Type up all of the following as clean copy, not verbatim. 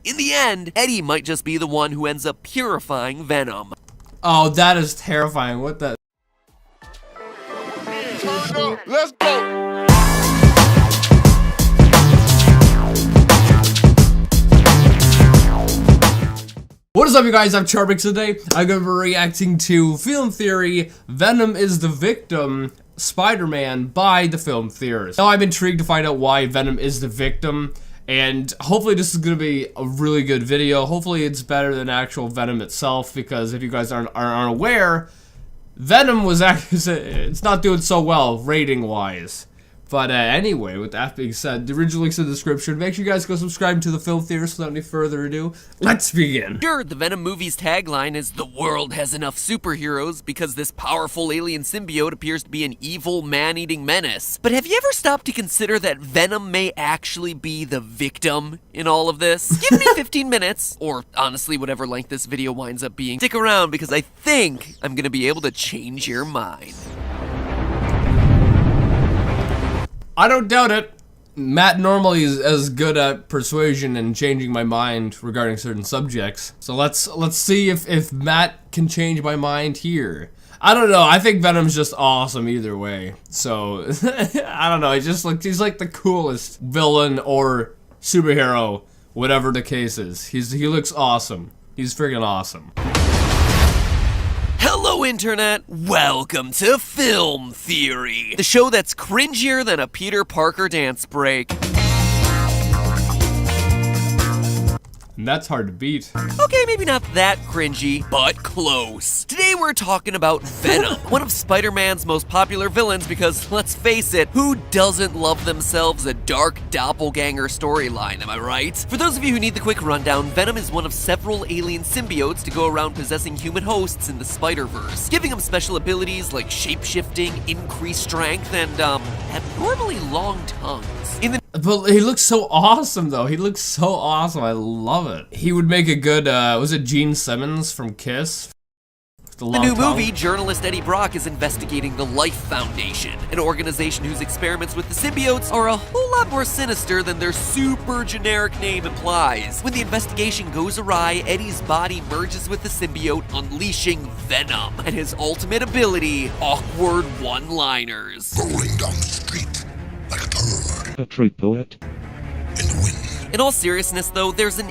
In the end, Eddie might just be the one who ends up purifying Venom. Oh, that is terrifying. What the? Let's go. What is up, you guys? I'm charmx. Today I'm going to be reacting to Film Theory, Venom is the Victim, Spider-Man by the Film Theorist. Now I'm intrigued to find out why Venom is the victim, and hopefully this is going to be a really good video. Hopefully it's better than actual Venom itself, because if you guys aren't aware, Venom was actually, it's not doing so well rating-wise. But anyway, with that being said, the original link's in the description. Make sure you guys go subscribe to the Film Theorist. Without any further ado, let's begin. Sure, the Venom movie's tagline is "The world has enough superheroes" because this powerful alien symbiote appears to be an evil, man-eating menace. But have you ever stopped to consider that Venom may actually be the victim in all of this? Give me 15 minutes, or honestly, whatever length this video winds up being. Stick around, because I think I'm gonna be able to change your mind. I don't doubt it. Matt normally is as good at persuasion and changing my mind regarding certain subjects. So let's see if Matt can change my mind here. I don't know. I think Venom's just awesome either way. So I don't know. He's like the coolest villain or superhero, whatever the case is. He looks awesome. He's freaking awesome. Hello, Internet! Welcome to Film Theory, the show that's cringier than a Peter Parker dance break. And that's hard to beat. Okay, maybe not that cringy, but close. Today we're talking about Venom, one of Spider-Man's most popular villains, because, let's face it, who doesn't love themselves a dark doppelganger storyline, am I right? For those of you who need the quick rundown, Venom is one of several alien symbiotes to go around possessing human hosts in the Spider-Verse, giving them special abilities like shape-shifting, increased strength, and, abnormally long tongues. But he looks so awesome, though. He looks so awesome. I love it. He would make a good, was it Gene Simmons from Kiss? The new movie, journalist Eddie Brock is investigating the Life Foundation, an organization whose experiments with the symbiotes are a whole lot more sinister than their super generic name implies. When the investigation goes awry, Eddie's body merges with the symbiote, unleashing Venom, and his ultimate ability, awkward one-liners. Rolling down the street like a bird. A true poet. In the wind. In all seriousness, though, there's an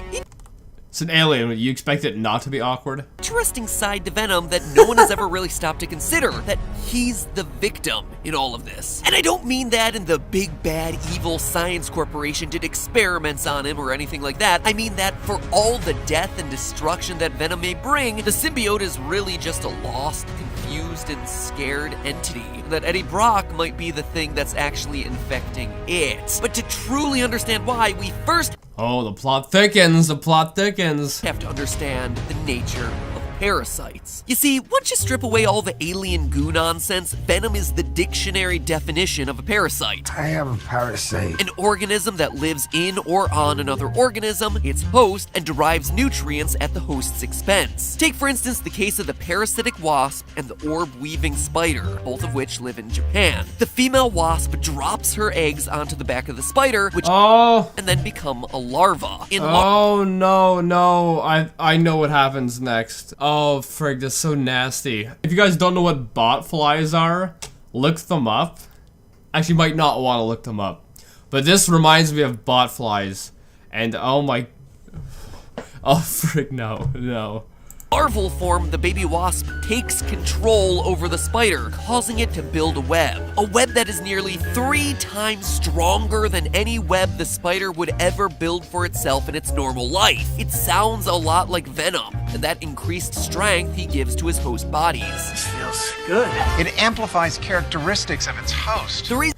It's an alien. You expect it not to be awkward? interesting side to Venom that no one has ever really stopped to consider, that he's the victim in all of this. And I don't mean that in the big bad evil science corporation did experiments on him or anything like that. I mean that for all the death and destruction that Venom may bring, the symbiote is really just a lost, confused, and scared entity. That Eddie Brock might be the thing that's actually infecting it. But to truly understand why, we first Oh, the plot thickens. The plot thickens. have to understand the nature of parasites. You see, once you strip away all the alien goo nonsense, Venom is the dictionary definition of a parasite. I am a parasite. An organism that lives in or on another organism, its host, and derives nutrients at the host's expense. Take, for instance, the case of the parasitic wasp and the orb-weaving spider, both of which live in Japan. The female wasp drops her eggs onto the back of the spider, which and then become a larva. Oh, no. I know what happens next. Oh, frig, that's so nasty. If you guys don't know what bot flies are, look them up. Actually, you might not want to look them up. But this reminds me of bot flies. And oh my... Oh, frig, no. Larval form, the baby wasp takes control over the spider, causing it to build a web. A web that is nearly 3 times stronger than any web the spider would ever build for itself in its normal life. It sounds a lot like Venom, and that increased strength he gives to his host bodies. This feels good. It amplifies characteristics of its host. The reason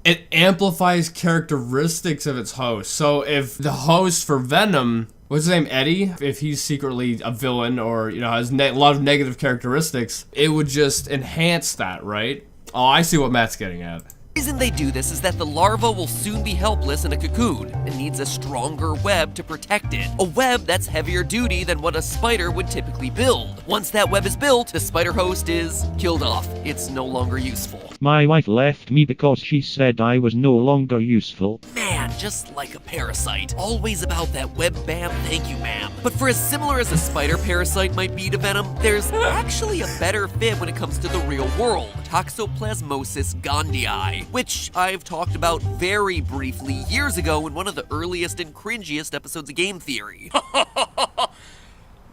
It amplifies characteristics of its host. So if the host for Venom, what's his name, Eddie? If he's secretly a villain or, you know, has a lot of negative characteristics, it would just enhance that, right? Oh, I see what Matt's getting at. The reason they do this is that the larva will soon be helpless in a cocoon and needs a stronger web to protect it. A web that's heavier duty than what a spider would typically build. Once that web is built, the spider host is killed off. It's no longer useful. My wife left me because she said I was no longer useful. Man, just like a parasite. Always about that web bam, thank you ma'am. But for as similar as a spider parasite might be to Venom, there's actually a better fit when it comes to the real world. Toxoplasmosis gondii, which I've talked about very briefly years ago in one of the earliest and cringiest episodes of Game Theory.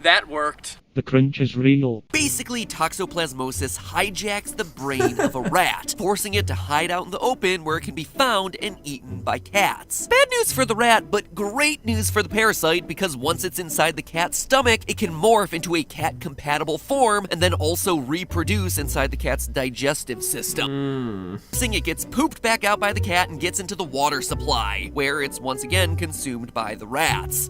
That worked. The cringe is real. Basically, toxoplasmosis hijacks the brain of a rat, forcing it to hide out in the open where it can be found and eaten by cats. Bad news for the rat, but great news for the parasite, because once it's inside the cat's stomach, it can morph into a cat-compatible form and then also reproduce inside the cat's digestive system. It gets pooped back out by the cat and gets into the water supply, where it's once again consumed by the rats.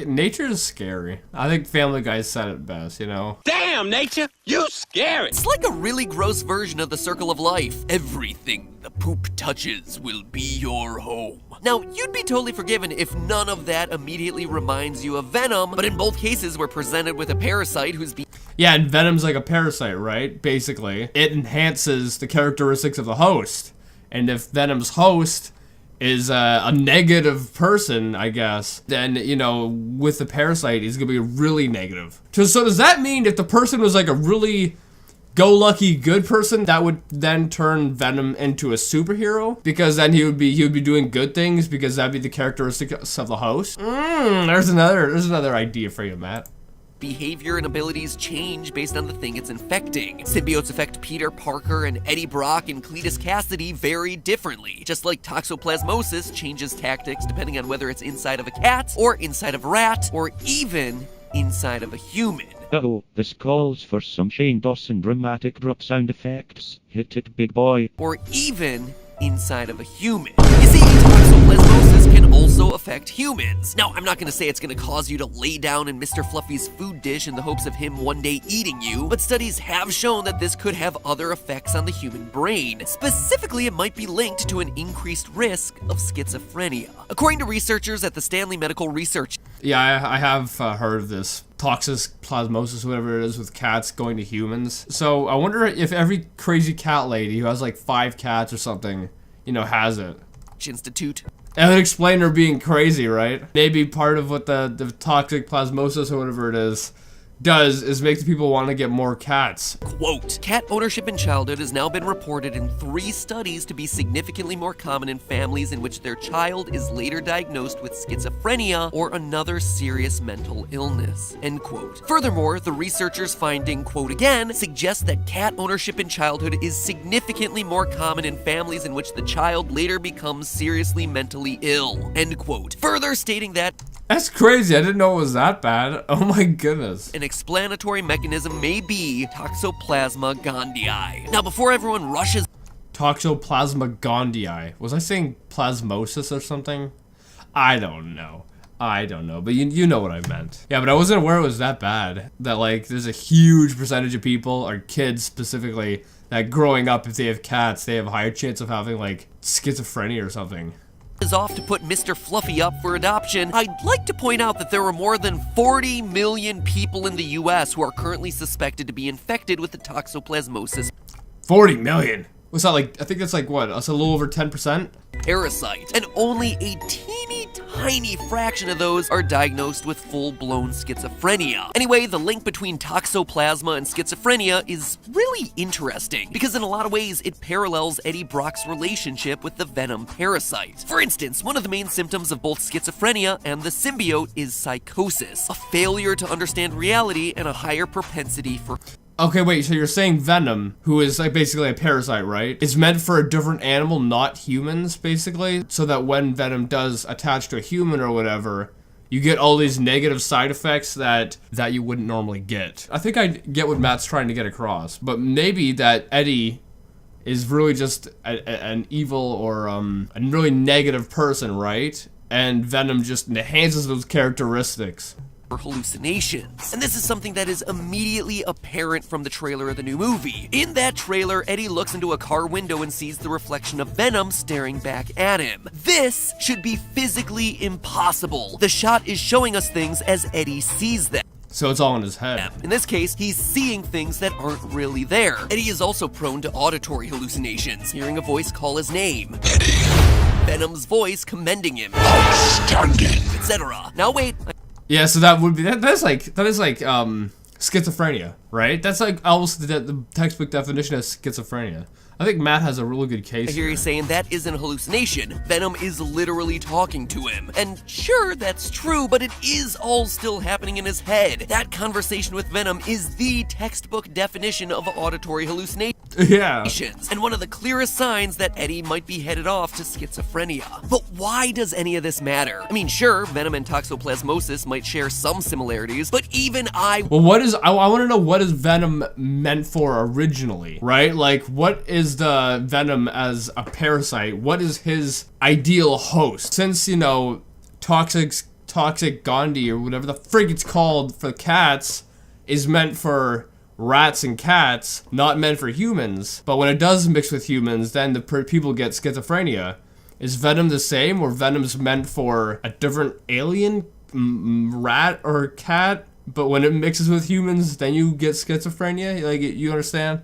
Nature is scary. I think Family Guy said it best, you know? Damn, nature, you scary. It's like a really gross version of the circle of life. Everything the poop touches will be your home. Now, you'd be totally forgiven if none of that immediately reminds you of Venom, but in both cases, we're presented with a parasite who's Yeah, and Venom's like a parasite, right? Basically. It enhances the characteristics of the host. And if Venom's host is a negative person, I guess, then, you know, with the parasite, he's gonna be really negative. So does that mean if the person was like a really go-lucky good person, that would then turn Venom into a superhero? Because then he would be doing good things because that'd be the characteristics of the host? There's another idea for you, Matt. behavior and abilities change based on the thing it's infecting. Symbiotes affect Peter Parker and Eddie Brock and Cletus Cassidy very differently, just like toxoplasmosis changes tactics depending on whether it's inside of a cat, or inside of a rat, or even inside of a human. Uh-oh, this calls for some Shane Dawson dramatic drop sound effects. Hit it, big boy. Or even inside of a human. You see, toxoplasmosis can also affect humans. Now, I'm not gonna say it's gonna cause you to lay down in Mr. Fluffy's food dish in the hopes of him one day eating you, but studies have shown that this could have other effects on the human brain. Specifically, it might be linked to an increased risk of schizophrenia. According to researchers at the Stanley Medical Research. Yeah, I have heard of this. Toxoplasmosis, whatever it is, with cats going to humans. So I wonder if every crazy cat lady who has like 5 cats or something, you know, has it. Institute. That would explain her being crazy, right? Maybe part of what the toxic plasmosis or whatever it is does is make the people want to get more cats. Quote, cat ownership in childhood has now been reported in 3 studies to be significantly more common in families in which their child is later diagnosed with schizophrenia or another serious mental illness, end quote. Furthermore, the researchers' finding, quote again, suggests that cat ownership in childhood is significantly more common in families in which the child later becomes seriously mentally ill, end quote. Further stating that That's crazy, I didn't know it was that bad. Oh my goodness. an explanatory mechanism may be Toxoplasma gondii. Now, before everyone rushes Toxoplasma gondii. Was I saying plasmosis or something? I don't know, but you know what I meant. Yeah, but I wasn't aware it was that bad. That like there's a huge percentage of people, or kids specifically, that growing up, if they have cats, they have a higher chance of having like schizophrenia or something. Is off to put Mr. Fluffy up for adoption, I'd like to point out that there are more than 40 million people in the US who are currently suspected to be infected with the toxoplasmosis 40 million? What's that like? I think that's like what? That's a little over 10%? parasite, and only a teeny tiny fraction of those are diagnosed with full-blown schizophrenia. Anyway, the link between toxoplasma and schizophrenia is really interesting, because in a lot of ways it parallels Eddie Brock's relationship with the Venom parasite. For instance, one of the main symptoms of both schizophrenia and the symbiote is psychosis, a failure to understand reality and a higher propensity for Okay, wait, so you're saying Venom, who is like basically a parasite, right? Is meant for a different animal, not humans, basically? So that when Venom does attach to a human or whatever, you get all these negative side effects that you wouldn't normally get. I think I get what Matt's trying to get across, but maybe that Eddie is really just an evil or a really negative person, right? And Venom just enhances those characteristics. hallucinations. And this is something that is immediately apparent from the trailer of the new movie. In that trailer, Eddie looks into a car window and sees the reflection of Venom staring back at him. This should be physically impossible. The shot is showing us things as Eddie sees them. So it's all in his head. In this case, he's seeing things that aren't really there. Eddie is also prone to auditory hallucinations, hearing a voice call his name. Eddie. Venom's voice commending him, Outstanding. etc. Now wait, Yeah, so that would be that is like schizophrenia, right? That's like almost the textbook definition of schizophrenia. I think Matt has a really good case. I hear you saying that isn't a hallucination. Venom is literally talking to him. And sure, that's true, but it is all still happening in his head. That conversation with Venom is the textbook definition of auditory hallucination. Yeah. And one of the clearest signs that Eddie might be headed off to schizophrenia. But why does any of this matter? I mean, sure, Venom and toxoplasmosis might share some similarities, but even I Well, I want to know, what is Venom meant for originally, right? Like, what is the Venom as a parasite? What is his ideal host? Since, you know, toxic Gandhi or whatever the frig it's called for cats is meant for rats and cats, not meant for humans. But when it does mix with humans, then the people get schizophrenia. Is Venom the same, or Venom's meant for a different alien rat or cat? But when it mixes with humans, then you get schizophrenia? Like, you understand?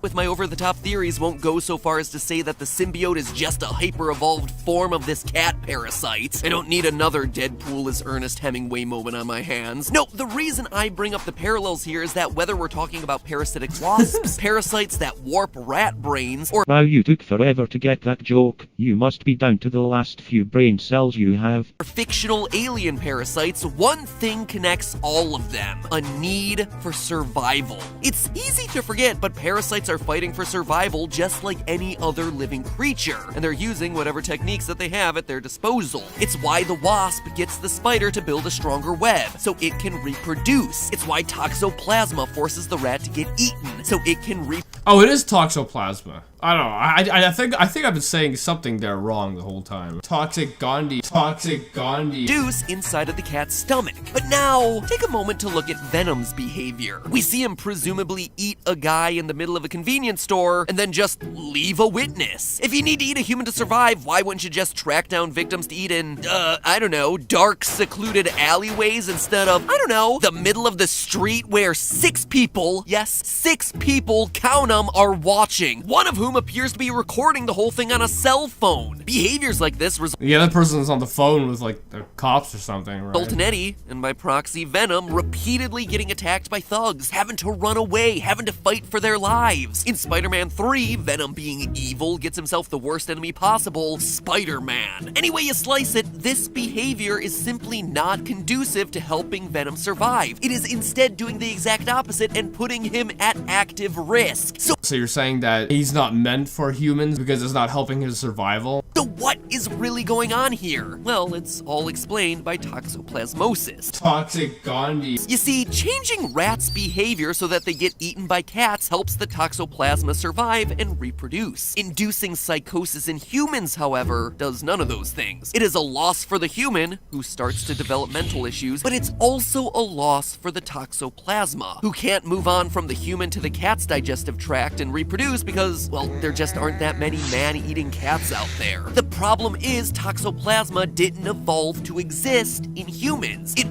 with my over-the-top theories won't go so far as to say that the symbiote is just a hyper-evolved form of this cat parasite. I don't need another Deadpool as Ernest Hemingway moment on my hands. No, the reason I bring up the parallels here is that whether we're talking about parasitic wasps, parasites that warp rat brains, or Wow, you took forever to get that joke. You must be down to the last few brain cells you have. fictional alien parasites, one thing connects all of them: a need for survival. It's easy to forget, but parasites are fighting for survival just like any other living creature, and they're using whatever techniques that they have at their disposal. It's why the wasp gets the spider to build a stronger web, so it can reproduce. It's why toxoplasma forces the rat to get eaten, so it can Oh, it is toxoplasma. I don't know. I think I've been saying something there wrong the whole time. Toxic Gandhi. reproduce inside of the cat's stomach. But now, take a moment to look at Venom's behavior. We see him presumably eat a guy in the middle of a convenience store and then just leave a witness. If you need to eat a human to survive, why wouldn't you just track down victims to eat in, I don't know, dark, secluded alleyways instead of, I don't know, the middle of the street where 6 people, yes, 6 people, count them, are watching, one of whom appears to be recording the whole thing on a cell phone. Behaviors like this Yeah, that person's on the phone with, like, the cops or something, right? result in Eddie, and by proxy Venom, repeatedly getting attacked by thugs, having to run away, having to fight for their lives. In Spider-Man 3, Venom, being evil, gets himself the worst enemy possible, Spider-Man. Any way you slice it, this behavior is simply not conducive to helping Venom survive. It is instead doing the exact opposite and putting him at active risk. So you're saying that he's not meant for humans because it's not helping his survival? So what is really going on here? Well, it's all explained by toxoplasmosis. Toxic Gandhi. You see, changing rats' behavior so that they get eaten by cats helps the toxoplasma survive and reproduce. Inducing psychosis in humans, however, does none of those things. It is a loss for the human, who starts to develop mental issues, but it's also a loss for the toxoplasma, who can't move on from the human to the cat's digestive tract and reproduce because, well, there just aren't that many man-eating cats out there. The problem is toxoplasma didn't evolve to exist in humans. It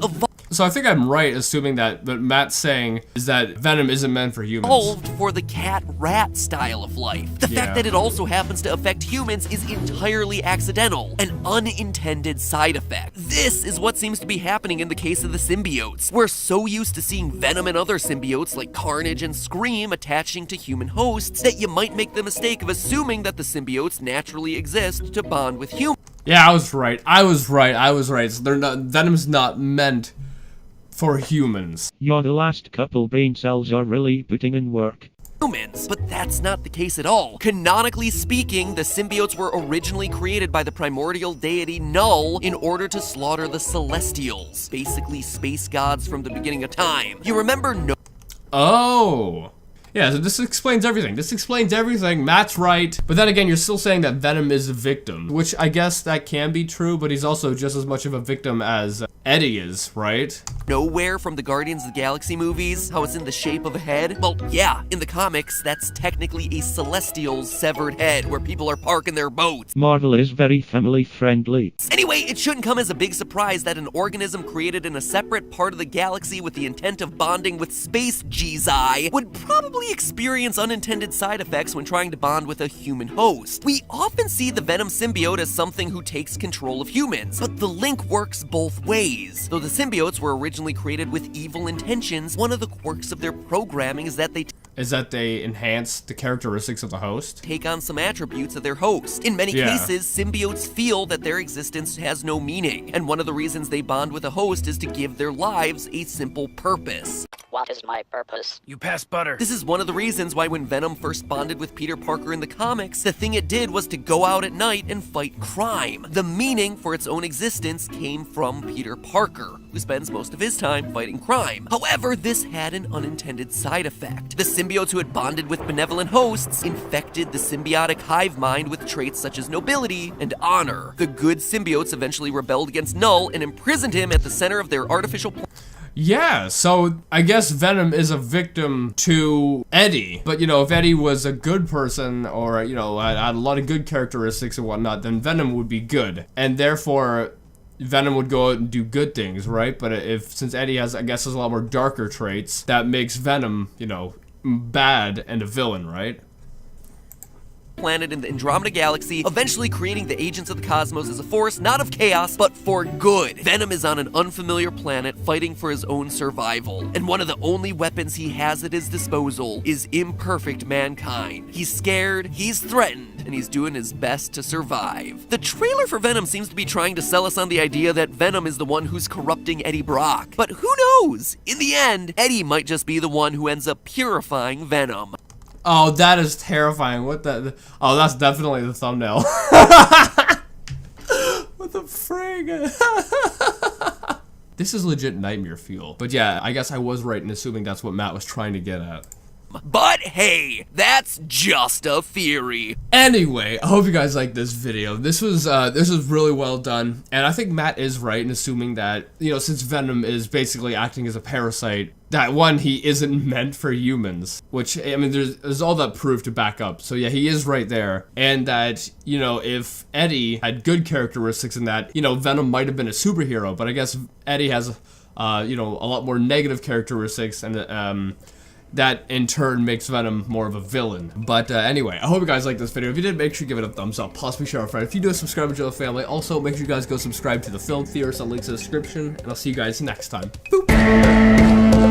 So I think I'm right assuming that what Matt's saying is that Venom isn't meant for humans. evolved for the cat-rat style of life. The fact that it also happens to affect humans is entirely accidental, an unintended side effect. This is what seems to be happening in the case of the symbiotes. We're so used to seeing Venom and other symbiotes like Carnage and Scream attaching to human hosts that you might make the mistake of assuming that the symbiotes naturally exist to bond with humans. Yeah, I was right. So Venom's not meant for humans. Your last couple brain cells are really putting in work. But that's not the case at all. Canonically speaking, the symbiotes were originally created by the primordial deity Null in order to slaughter the Celestials, basically space gods from the beginning of time. You remember Oh. Yeah, so this explains everything. Matt's right. But then again, you're still saying that Venom is a victim, which I guess that can be true, but he's also just as much of a victim as Eddie is, right? nowhere from the Guardians of the Galaxy movies, how it's in the shape of a head? Well, yeah, in the comics, that's technically a celestial's severed head where people are parking their boats. Marvel is very family friendly. Anyway, it shouldn't come as a big surprise that an organism created in a separate part of the galaxy with the intent of bonding with space G's-Eye would probably experience unintended side effects when trying to bond with a human host. We often see the Venom symbiote as something who takes control of humans, but the link works both ways. Though the symbiotes were originally created with evil intentions, one of the quirks of their programming is that they enhance the characteristics of the host. take on some attributes of their host. In many cases, symbiotes feel that their existence has no meaning, and one of the reasons they bond with a host is to give their lives a simple purpose. What is my purpose? You pass butter. This is one of the reasons why when Venom first bonded with Peter Parker in the comics, the thing it did was to go out at night and fight crime. The meaning for its own existence came from Peter Parker, who spends most of his time fighting crime. However, this had an unintended side effect. The symbiotes who had bonded with benevolent hosts infected the symbiotic hive mind with traits such as nobility and honor. The good symbiotes eventually rebelled against Null and imprisoned him at the center of their artificial Yeah, so I guess Venom is a victim to Eddie. But, you know, if Eddie was a good person or, you know, had a lot of good characteristics and whatnot, then Venom would be good. And therefore, Venom would go out and do good things, right? But since Eddie has, I guess, has a lot more darker traits, that makes Venom, you know, bad and a villain, right? planet in the Andromeda Galaxy, eventually creating the agents of the cosmos as a force, not of chaos, but for good. Venom is on an unfamiliar planet fighting for his own survival, and one of the only weapons he has at his disposal is imperfect mankind. He's scared, he's threatened, and he's doing his best to survive. The trailer for Venom seems to be trying to sell us on the idea that Venom is the one who's corrupting Eddie Brock. But who knows? In the end, Eddie might just be the one who ends up purifying Venom. Oh, that is terrifying. What the? Oh, that's definitely the thumbnail. What the frig? This is legit nightmare fuel. But yeah, I guess I was right in assuming that's what Matt was trying to get at. But hey, that's just a theory. Anyway, I hope you guys liked this video. This was really well done, and I think Matt is right in assuming that, you know, since Venom is basically acting as a parasite, that one, he isn't meant for humans, which, I mean, there's all that proof to back up. So yeah, he is right there, and that, you know, if Eddie had good characteristics in that, you know, Venom might have been a superhero, but I guess Eddie has, you know, a lot more negative characteristics, and that in turn makes Venom more of a villain. But anyway, I hope you guys liked this video. If you did, make sure you give it a thumbs up, possibly share a friend. If you do, subscribe to the family. Also, make sure you guys go subscribe to the Film Theorist, I'll link to the description, and I'll see you guys next time. Boop.